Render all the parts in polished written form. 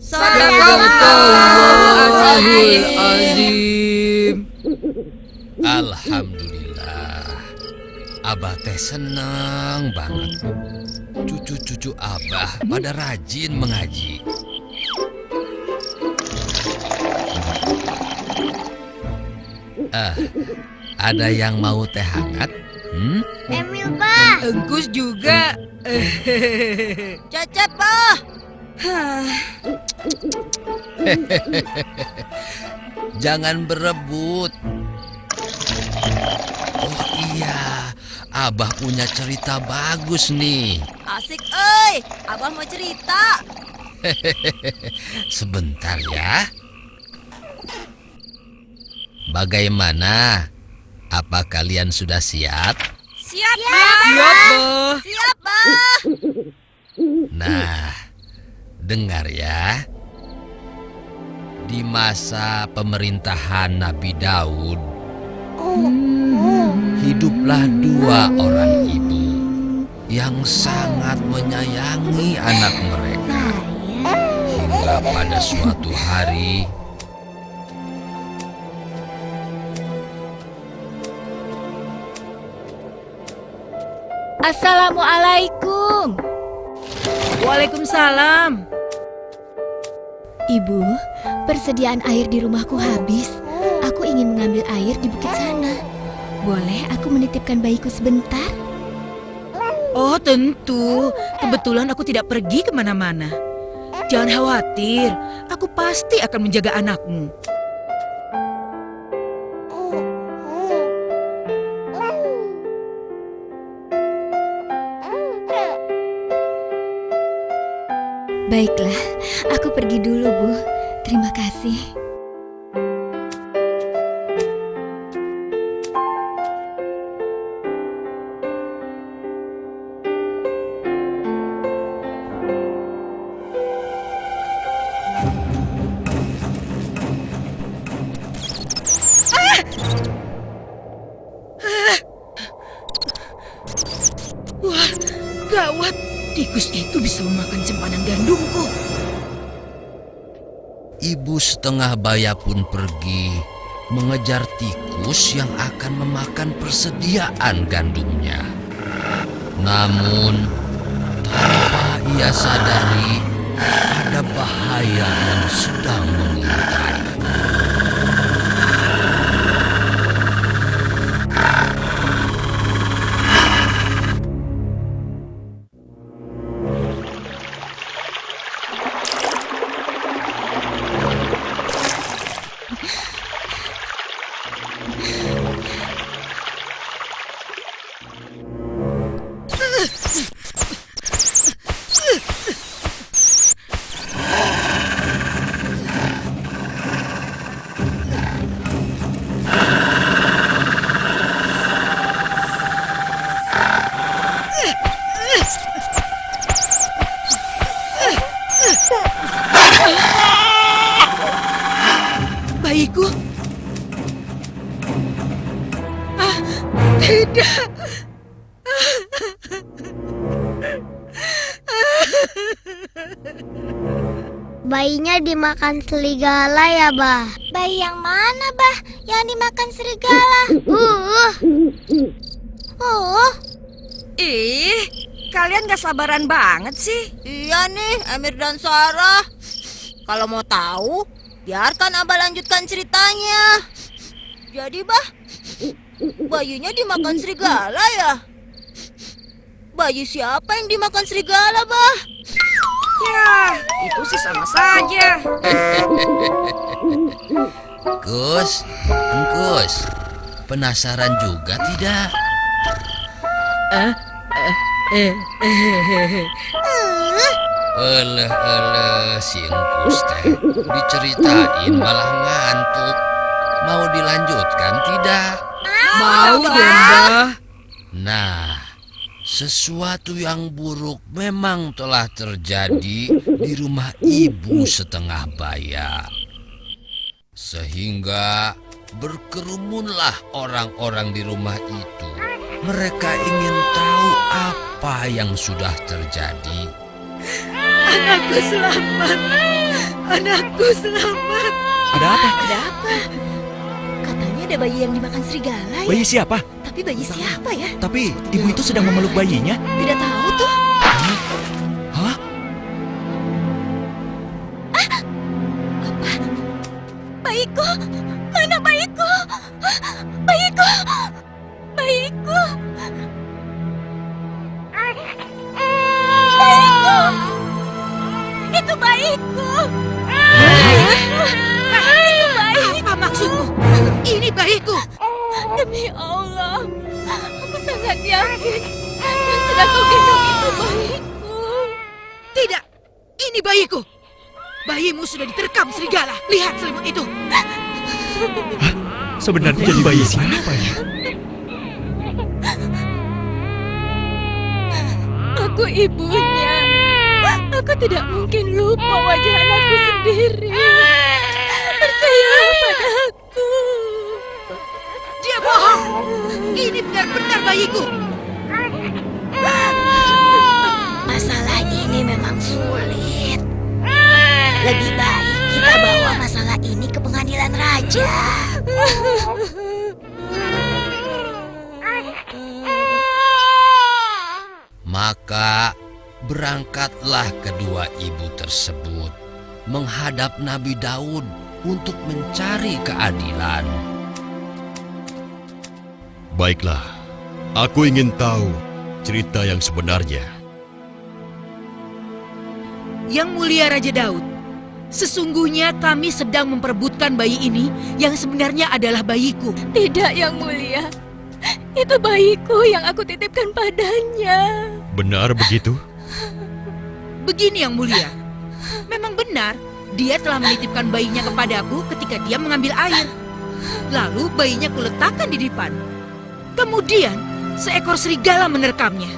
Sadaqallahul azim. Alhamdulillah, Abah teh senang banget. Cucu-cucu Abah pada rajin mengaji. Ada yang mau teh hangat? Emil, Pak. Engkus juga. Cecep, Pak. Jangan berebut. Oh iya, Abah punya cerita bagus nih. Asik, euy. Abah mau cerita. Sebentar ya. Bagaimana? Apa kalian sudah siap? Siap, Siap, Bah. Siap, Bah. Nah, dengar ya. Di masa pemerintahan Nabi Daud, hiduplah dua orang ibu yang sangat menyayangi anak mereka. Hingga pada suatu hari, Assalamualaikum. Waalaikumsalam. Ibu, persediaan air di rumahku habis. Aku ingin mengambil air di bukit sana. Boleh aku menitipkan bayiku sebentar? Oh tentu, kebetulan aku tidak pergi kemana-mana. Jangan khawatir, aku pasti akan menjaga anakmu. Baiklah, aku pergi dulu, Bu. Terima kasih. Wah, gawat. Tikus itu bisa memakan simpanan gandumku. ibu setengah baya pun pergi mengejar tikus yang akan memakan persediaan gandumnya. Namun, tanpa ia sadari, ada bahaya yang sedang mengintai. Bayiku? Tidak. Bayinya dimakan serigala ya, Bah? Bayi yang mana, Bah? Yang dimakan serigala? Kalian gak sabaran banget sih. Iya nih, Emir dan Sarah. Kalau mau tahu, biarkan Abah lanjutkan ceritanya. Jadi, Bah, bayinya dimakan serigala ya? Bayi siapa yang dimakan serigala, Bah? Ya, itu sih sama saja. Kus, Engkus, penasaran juga tidak? Si Engkus teh diceritain malah ngantuk. Mau dilanjutkan tidak? Mau dong, Bah. Nah, sesuatu yang buruk memang telah terjadi di rumah ibu setengah baya. Sehingga berkerumunlah orang-orang di rumah itu. Mereka ingin tahu apa yang sudah terjadi. Anakku selamat. Anakku selamat. Ada apa? Ada apa? Katanya ada bayi yang dimakan serigala ya. Bayi siapa? Tapi bayi siapa ya? Tapi ibu itu sedang memeluk bayinya. Tidak tahu tuh. Hah? Bayiku, mana bayiku? Bayiku, bayiku. Bayiku, itu bayiku. Itu bayi. Apa maksudmu? Ini bayiku. Demi Allah, aku sangat yakin yang sedang kau gendong itu bayiku. Tidak, ini bayiku. Bayimu sudah diterkam serigala. Lihat selimut itu. Sebenarnya jadi bayi siapa ya? Aku ibunya. Aku tidak mungkin lupa wajah anakku sendiri. Percayalah padaku. Dia bohong. Ini benar-benar bayiku. Masalah ini memang sulit. Lebih baik kita bawa masalah ini ke pengadilan raja. Maka berangkatlah kedua ibu tersebut menghadap Nabi Daud untuk mencari keadilan. Baiklah, aku ingin tahu cerita yang sebenarnya. Yang mulia Raja Daud, sesungguhnya kami sedang memperebutkan bayi ini yang sebenarnya adalah bayiku. Tidak, Yang Mulia. Itu bayiku yang aku titipkan padanya. Benar begitu? Begini Yang Mulia, memang benar dia telah menitipkan bayinya kepadaku ketika dia mengambil air. Lalu bayinya kuletakkan di depan. Kemudian seekor serigala menerkamnya.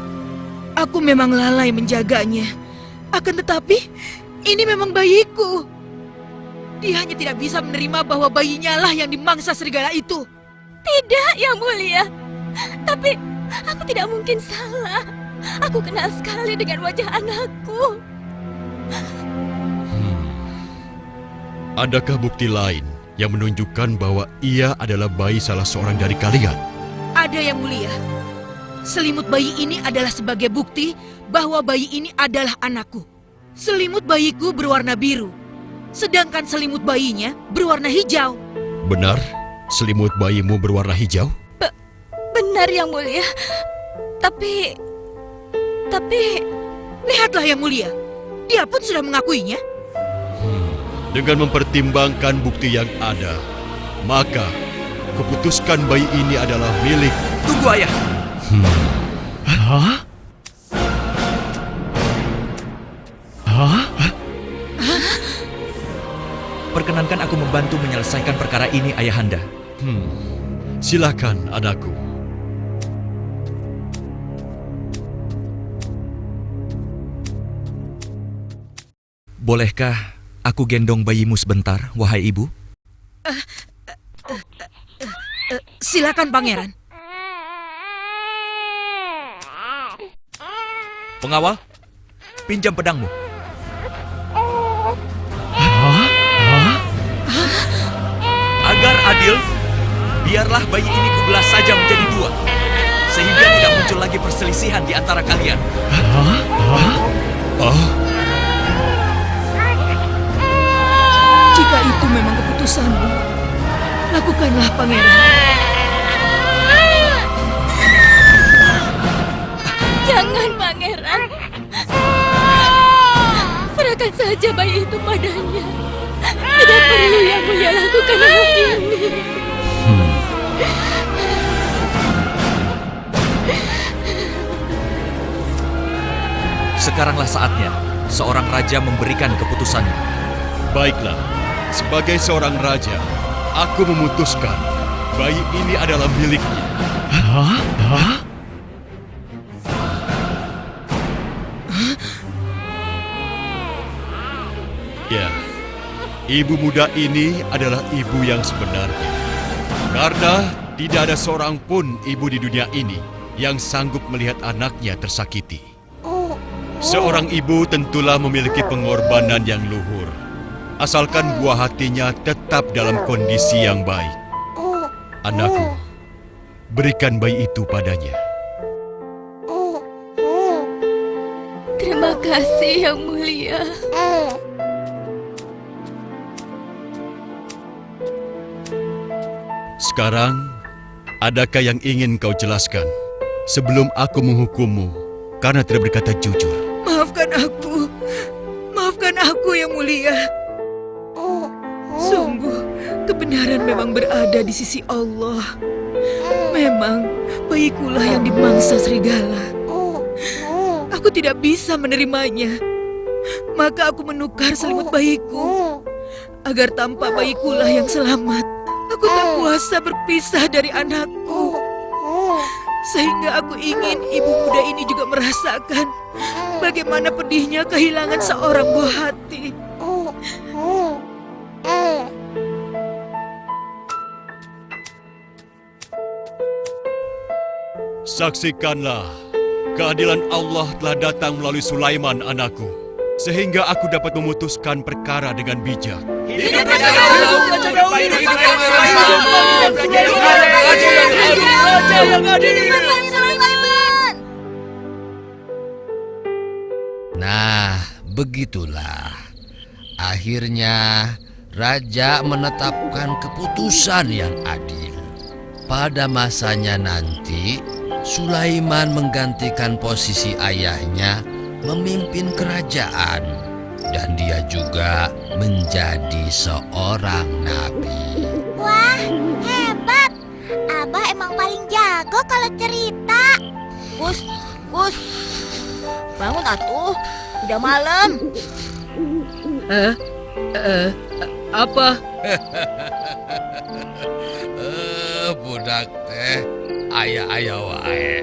Aku memang lalai menjaganya. Akan tetapi ini memang bayiku. Dia hanya tidak bisa menerima bahwa bayinya lah yang dimangsa serigala itu. Tidak, Yang Mulia. Tapi aku tidak mungkin salah. Aku kenal sekali dengan wajah anakku. Adakah bukti lain yang menunjukkan bahwa ia adalah bayi salah seorang dari kalian? Ada Yang Mulia. Selimut bayi ini adalah sebagai bukti bahwa bayi ini adalah anakku. Selimut bayiku berwarna biru, sedangkan selimut bayinya berwarna hijau. Benar, selimut bayimu berwarna hijau? Benar, Yang Mulia. Tapi... Lihatlah Yang Mulia, dia pun sudah mengakuinya. Dengan mempertimbangkan bukti yang ada, maka kuputuskan bayi ini adalah milik. Tunggu, Ayah. Hah? Hah? Perkenankan aku membantu menyelesaikan perkara ini, Ayahanda. Silakan, anakku. Bolehkah aku gendong bayimu sebentar, wahai ibu? Silakan Pangeran. Pengawal, pinjam pedangmu. Agar adil, biarlah bayi ini kubelah saja menjadi dua, sehingga tidak muncul lagi perselisihan di antara kalian. Jika itu memang keputusanmu, lakukanlah Pangeran. Jangan, Pangeran. Serahkan saja bayi itu padanya. Tidak perlu Yang Mulia lakukan hal ini. Sekaranglah saatnya seorang raja memberikan keputusannya. Baiklah, sebagai seorang raja, aku memutuskan bayi ini adalah miliknya. Ya, ibu muda ini adalah ibu yang sebenarnya. Karena tidak ada seorang pun ibu di dunia ini yang sanggup melihat anaknya tersakiti. Seorang ibu tentulah memiliki pengorbanan yang luhur. asalkan buah hatinya tetap dalam kondisi yang baik. Anakku, berikan bayi itu padanya. Terima kasih, Yang Mulia. Sekarang, adakah yang ingin kau jelaskan sebelum aku menghukummu karena tidak berkata jujur? Maafkan aku Yang Mulia. Sungguh, kebenaran memang berada di sisi Allah. Memang, bayikulah yang dimangsa serigala. Aku tidak bisa menerimanya. Maka aku menukar selimut bayiku, agar tanpa bayikulah yang selamat, aku tak kuasa berpisah dari anakku. Sehingga aku ingin ibu muda ini juga merasakan bagaimana pedihnya kehilangan seorang buah hati. Saksikanlah, keadilan Allah telah datang melalui Sulaiman anakku, sehingga aku dapat memutuskan perkara dengan bijak. Hidup Raja Daud! Nah, begitulah. Akhirnya, Raja menetapkan keputusan yang adil. Pada masanya nanti, Sulaiman menggantikan posisi ayahnya memimpin kerajaan. Dan dia juga menjadi seorang nabi. Wah, hebat. Abah emang paling jago kalau cerita. Gus, bangun atuh. Udah malam. Apa? Budak teh, ayah wae.